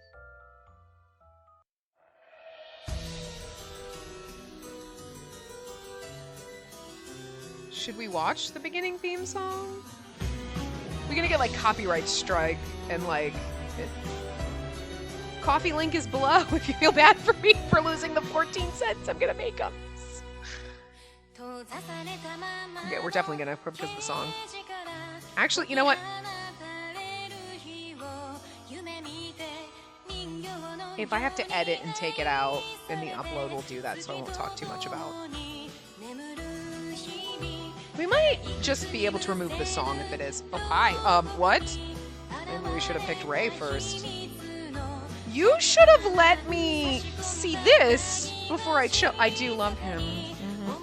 Should we watch the beginning theme song? We're gonna get like copyright strike and like coffee link is below if you feel bad for me for losing the 14 cents I'm gonna make on this. Okay, we're definitely gonna because of the song. Actually, you know what? If I have to edit and take it out in the upload, we'll do that, so I won't talk too much about. We might just be able to remove the song if it is. Oh, hi. What? Maybe we should have picked Ray first. You should have let me see this before I chose. I do love him.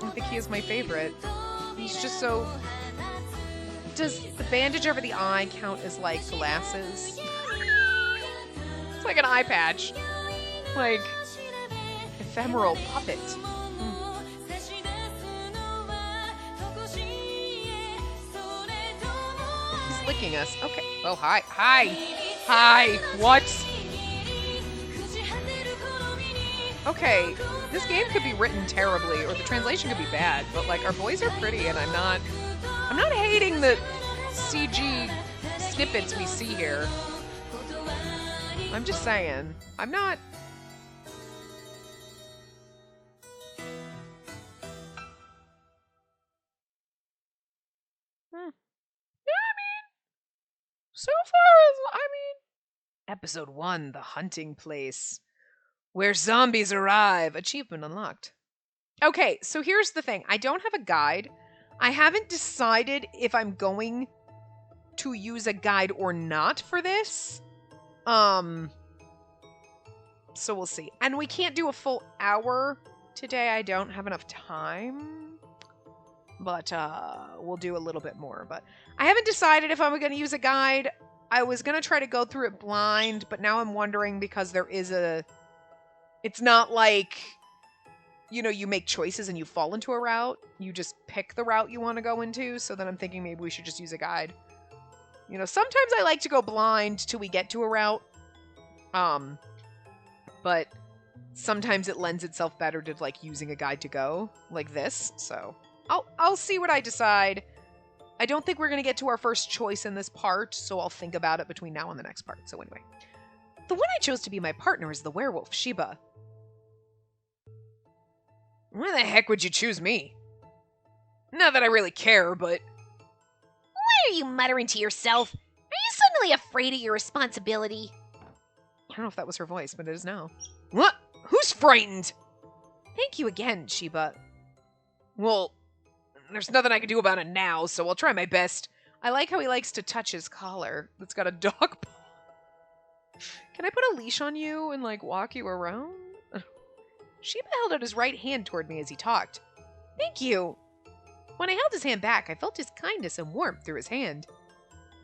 I think he is my favorite. He's just so... Does the bandage over the eye count as, like, glasses? It's like an eye patch. Like, it ephemeral puppet. He's licking us. Okay. Oh, hi. Hi. Hi. What? Okay. This game could be written terribly, or the translation could be bad, but like our boys are pretty, and I'm not hating the CG snippets we see here. I'm just saying. I'm not. So far as, Episode 1, The Hunting Place. Where zombies arrive. Achievement unlocked. Okay, so here's the thing. I don't have a guide. I haven't decided if I'm going to use a guide or not for this. So we'll see. And we can't do a full hour today. I don't have enough time. But we'll do a little bit more. But I haven't decided if I'm going to use a guide. I was going to try to go through it blind, but now I'm wondering because there is a... It's not like, you make choices and you fall into a route. You just pick the route you want to go into. So then I'm thinking maybe we should just use a guide. Sometimes I like to go blind till we get to a route. But sometimes it lends itself better to like using a guide to go like this. So I'll see what I decide. I don't think we're going to get to our first choice in this part, so I'll think about it between now and the next part. So anyway, the one I chose to be my partner is the werewolf, Sheba. Why the heck would you choose me? Not that I really care, but... Why are you muttering to yourself? Are you suddenly afraid of your responsibility? I don't know if that was her voice, but it is now. What? Who's frightened? Thank you again, Sheba. Well, there's nothing I can do about it now, so I'll try my best. I like how he likes to touch his collar that's got a dog paw. Can I put a leash on you and, like, walk you around? Sheba held out his right hand toward me as he talked. Thank you. When I held his hand back, I felt his kindness and warmth through his hand.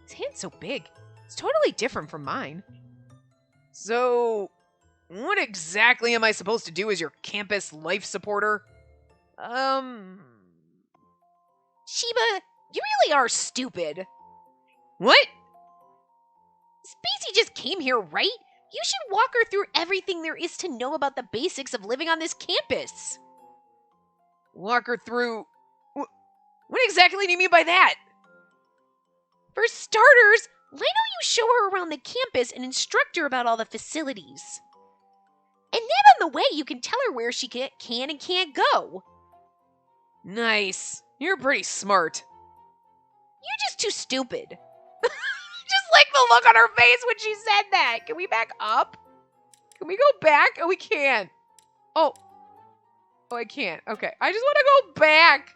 His hand's so big. It's totally different from mine. So, what exactly am I supposed to do as your campus life supporter? Sheba, you really are stupid. What? Spacey just came here, right? You should walk her through everything there is to know about the basics of living on this campus. Walk her through... What exactly do you mean by that? For starters, why don't you show her around the campus and instruct her about all the facilities? And then on the way, you can tell her where she can and can't go. Nice. You're pretty smart. You're just too stupid. Just like the look on her face when she said that. Can we back up? Can we go back? Oh, we can't. Oh, I can't. Okay. I just want to go back.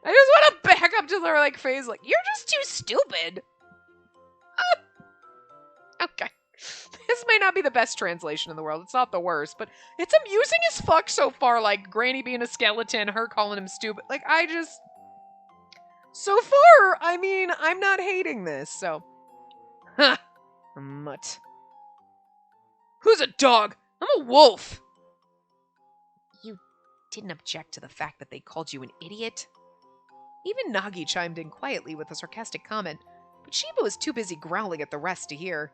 I just want to back up to their like face like, you're just too stupid. Okay. This may not be the best translation in the world. It's not the worst, but it's amusing as fuck so far. Like, Granny being a skeleton, her calling him stupid. Like, so far, I mean, I'm not hating this, so. Huh. A mutt. Who's a dog? I'm a wolf. You didn't object to the fact that they called you an idiot? Even Nagi chimed in quietly with a sarcastic comment, but Sheba was too busy growling at the rest to hear.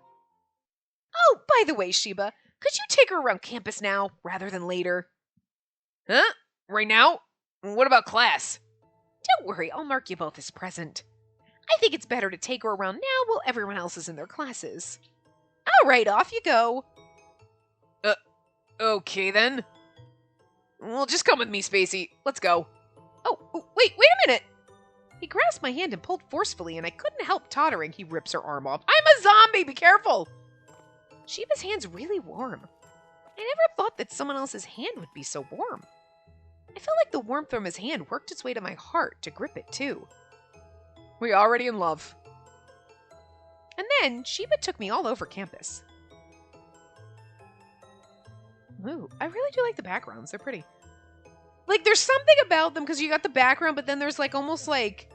Oh, by the way, Sheba, could you take her around campus now, rather than later? Huh? Right now? What about class? Don't worry, I'll mark you both as present. I think it's better to take her around now while everyone else is in their classes. All right, off you go. Okay then. Well, just come with me, Spacey. Let's go. Oh, wait a minute. He grasped my hand and pulled forcefully, and I couldn't help tottering. He rips her arm off. I'm a zombie! Be careful! Sheba's hand's really warm. I never thought that someone else's hand would be so warm. I felt like the warmth from his hand worked its way to my heart to grip it, too. We already in love. And then, Sheba took me all over campus. Ooh, I really do like the backgrounds. They're pretty. Like, there's something about them, because you got the background, but then there's, like, almost like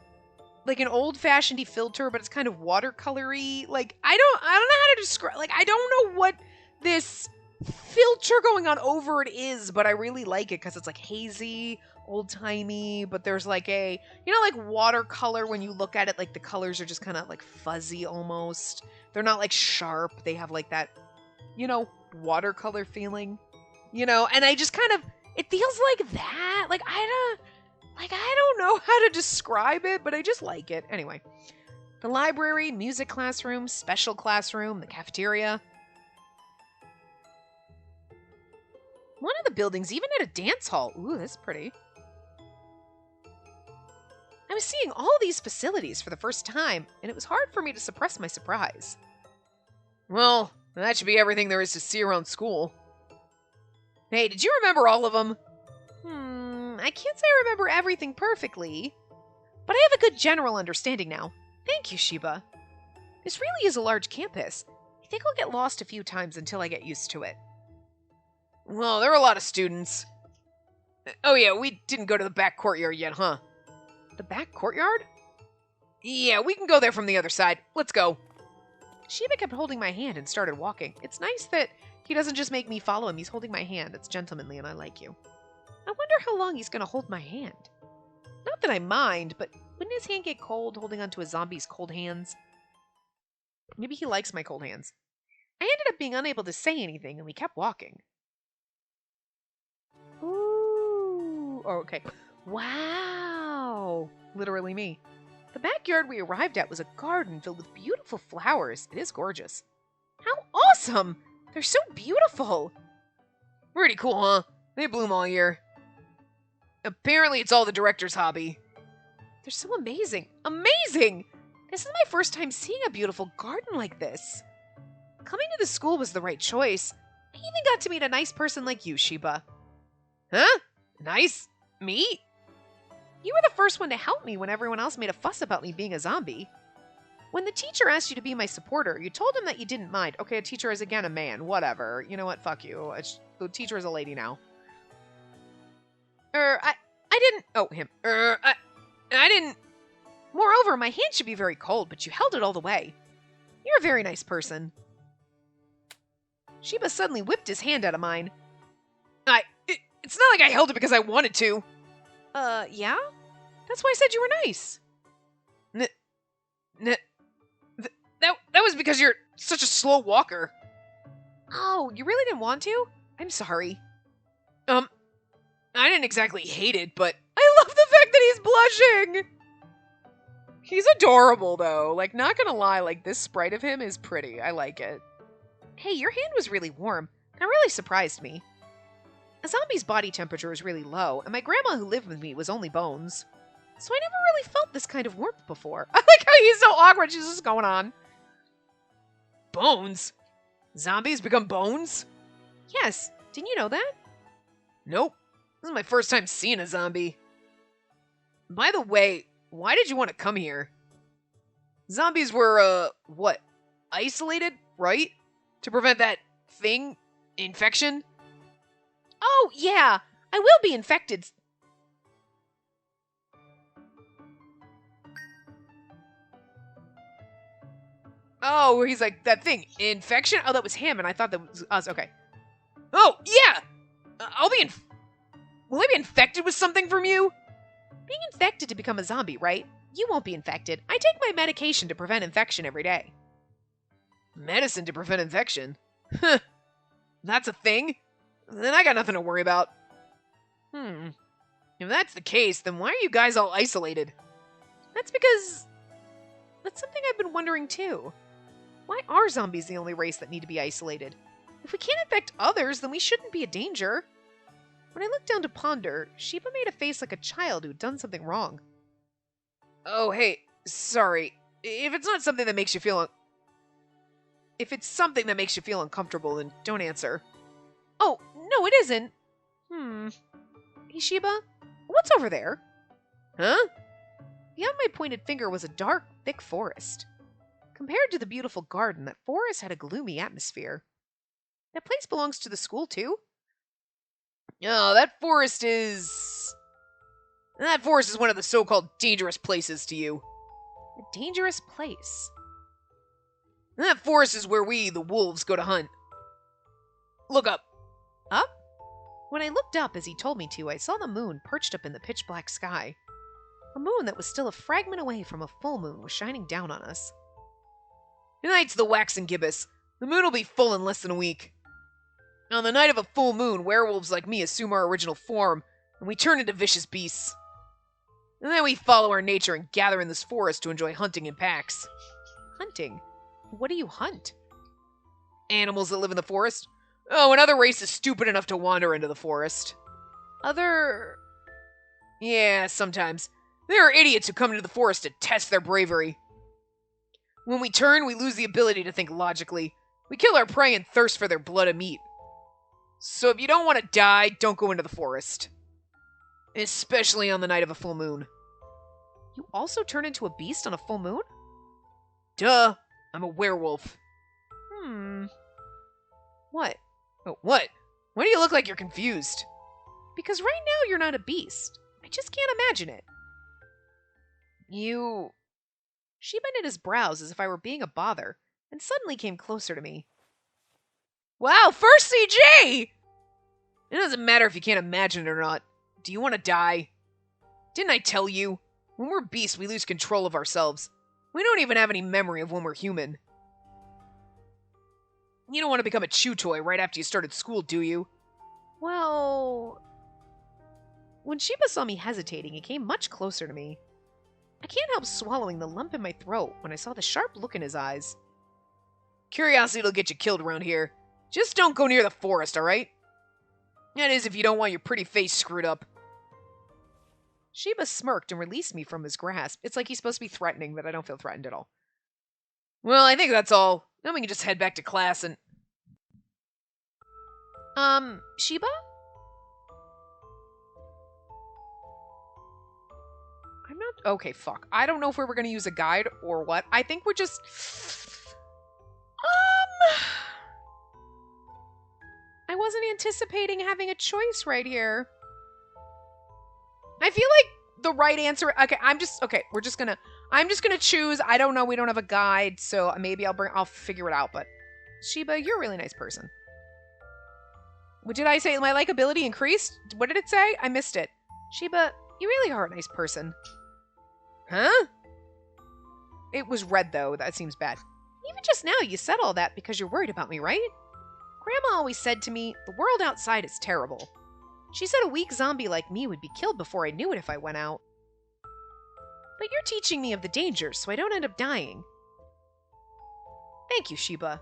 an old-fashioned filter, but it's kind of watercolory. Like, I don't know how to describe, like, I don't know what this filter going on over it is, but I really like it because it's like hazy, old-timey, but there's like a, like watercolor when you look at it, like the colors are just kind of like fuzzy almost. They're not like sharp. They have like that, watercolor feeling, and I just kind of, it feels like that. Like I don't know how to describe it, but I just like it. Anyway, the library, music classroom, special classroom, the cafeteria. One of the buildings even had a dance hall. Ooh, that's pretty. I was seeing all these facilities for the first time, and it was hard for me to suppress my surprise. Well, that should be everything there is to see around school. Hey, did you remember all of them? I can't say I remember everything perfectly, but I have a good general understanding now. Thank you, Sheba. This really is a large campus. I think I'll get lost a few times until I get used to it. Well, there are a lot of students. Oh yeah, we didn't go to the back courtyard yet, huh? The back courtyard? Yeah, we can go there from the other side. Let's go. Sheba kept holding my hand and started walking. It's nice that he doesn't just make me follow him. He's holding my hand. It's gentlemanly and I like you. I wonder how long he's going to hold my hand. Not that I mind, but wouldn't his hand get cold holding onto a zombie's cold hands? Maybe he likes my cold hands. I ended up being unable to say anything and we kept walking. Ooh. Oh, okay. Wow. Literally me. The backyard we arrived at was a garden filled with beautiful flowers. It is gorgeous. How awesome! They're so beautiful. Pretty cool, huh? They bloom all year. Apparently it's all the director's hobby. They're so amazing. Amazing! This is my first time seeing a beautiful garden like this. Coming to the school was the right choice. I even got to meet a nice person like you, Sheba. Huh? Nice? Me? You were the first one to help me when everyone else made a fuss about me being a zombie. When the teacher asked you to be my supporter, you told him that you didn't mind. Okay, a teacher is again a man. Whatever. You know what? Fuck you. The teacher is a lady now. I didn't... Oh, him. I didn't... Moreover, my hand should be very cold, but you held it all the way. You're a very nice person. Sheba suddenly whipped his hand out of mine. It's not like I held it because I wanted to. Yeah? That's why I said you were nice. That was because you're such a slow walker. Oh, you really didn't want to? I'm sorry. I didn't exactly hate it, but I love the fact that he's blushing! He's adorable, though. Like, not gonna lie, like, this sprite of him is pretty. I like it. Hey, your hand was really warm. That really surprised me. A zombie's body temperature is really low, and my grandma who lived with me was only bones. So I never really felt this kind of warmth before. I like how he's so awkward. She's just going on. Bones? Zombies become bones? Yes. Didn't you know that? Nope. This is my first time seeing a zombie. By the way, why did you want to come here? Zombies were, what? Isolated, right? To prevent that thing? Infection? Oh, yeah. I will be infected. Oh, he's like, that thing. Infection? Oh, that was him, and I thought that was us. Okay. Oh, yeah! Will I be infected with something from you? Being infected to become a zombie, right? You won't be infected. I take my medication to prevent infection every day. Medicine to prevent infection? Huh. That's a thing? Then I got nothing to worry about. If that's the case, then why are you guys all isolated? That's because... That's something I've been wondering too. Why are zombies the only race that need to be isolated? If we can't infect others, then we shouldn't be a danger. When I looked down to ponder, Sheba made a face like a child who'd done something wrong. Oh, hey, sorry. If it's not something that makes you feel... If it's something that makes you feel uncomfortable, then don't answer. Oh, no, it isn't. Hey, Sheba, what's over there? Huh? Beyond my pointed finger was a dark, thick forest. Compared to the beautiful garden, that forest had a gloomy atmosphere. That place belongs to the school, too? Oh, that forest is one of the so-called dangerous places to you. A dangerous place? That forest is where we, the wolves, go to hunt. Look up. Up? When I looked up as he told me to, I saw the moon perched up in the pitch black sky. A moon that was still a fragment away from a full moon was shining down on us. Tonight's the waxing gibbous. The moon will be full in less than a week. On the night of a full moon, werewolves like me assume our original form, and we turn into vicious beasts. And then we follow our nature and gather in this forest to enjoy hunting in packs. Hunting? What do you hunt? Animals that live in the forest. Oh, another race is stupid enough to wander into the forest. Yeah, sometimes. There are idiots who come into the forest to test their bravery. When we turn, we lose the ability to think logically. We kill our prey and thirst for their blood and meat. So if you don't want to die, don't go into the forest. Especially on the night of a full moon. You also turn into a beast on a full moon? Duh, I'm a werewolf. What? Oh, what? Why do you look like you're confused? Because right now you're not a beast. I just can't imagine it. Sheba knit his brows as if I were being a bother, and suddenly came closer to me. Wow, first CG! It doesn't matter if you can't imagine it or not. Do you want to die? Didn't I tell you? When we're beasts, we lose control of ourselves. We don't even have any memory of when we're human. You don't want to become a chew toy right after you started school, do you? Well... When Sheba saw me hesitating, he came much closer to me. I can't help swallowing the lump in my throat when I saw the sharp look in his eyes. Curiosity will get you killed around here. Just don't go near the forest, alright? That is, if you don't want your pretty face screwed up. Sheba smirked and released me from his grasp. It's like he's supposed to be threatening, but I don't feel threatened at all. Well, I think that's all. Then we can just head back to class and... Sheba? I'm not... Okay, fuck. I don't know if we were going to use a guide or what. I think we're just... I wasn't anticipating having a choice right here. I feel like the right answer... Okay, I'm just gonna choose. I don't know. We don't have a guide, so maybe I'll figure it out, but... Sheba, you're a really nice person. What did I say? My likability increased? What did it say? I missed it. Sheba, you really are a nice person. Huh? It was red, though. That seems bad. Even just now, you said all that because you're worried about me, right? Grandma always said to me, the world outside is terrible. She said a weak zombie like me would be killed before I knew it if I went out. But you're teaching me of the dangers, so I don't end up dying. Thank you, Sheba.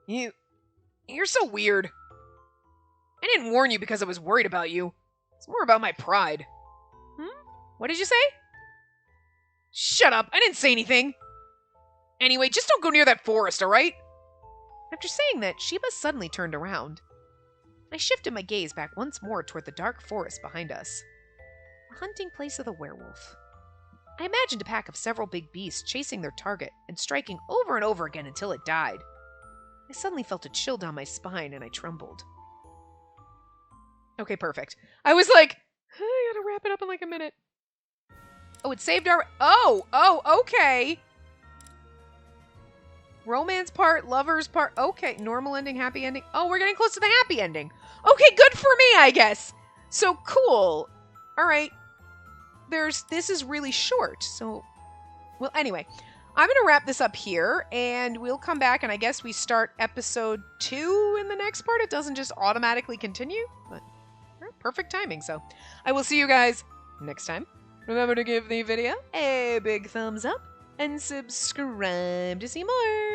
You're so weird. I didn't warn you because I was worried about you. It's more about my pride. What did you say? Shut up, I didn't say anything. Anyway, just don't go near that forest, alright? After saying that, Sheba suddenly turned around. I shifted my gaze back once more toward the dark forest behind us. The hunting place of the werewolf. I imagined a pack of several big beasts chasing their target and striking over and over again until it died. I suddenly felt a chill down my spine and I trembled. Okay, perfect. I was like, I gotta wrap it up in like a minute. Oh, it saved our... Oh, okay. Romance part, lovers part. Okay, normal ending, happy ending. Oh, we're getting close to the happy ending. Okay, good for me, I guess. So, cool. All right. This is really short, so... Well, anyway, I'm going to wrap this up here, and we'll come back, and I guess we start episode 2 in the next part. It doesn't just automatically continue, but perfect timing, so I will see you guys next time. Remember to give the video a big thumbs up, and subscribe to see more.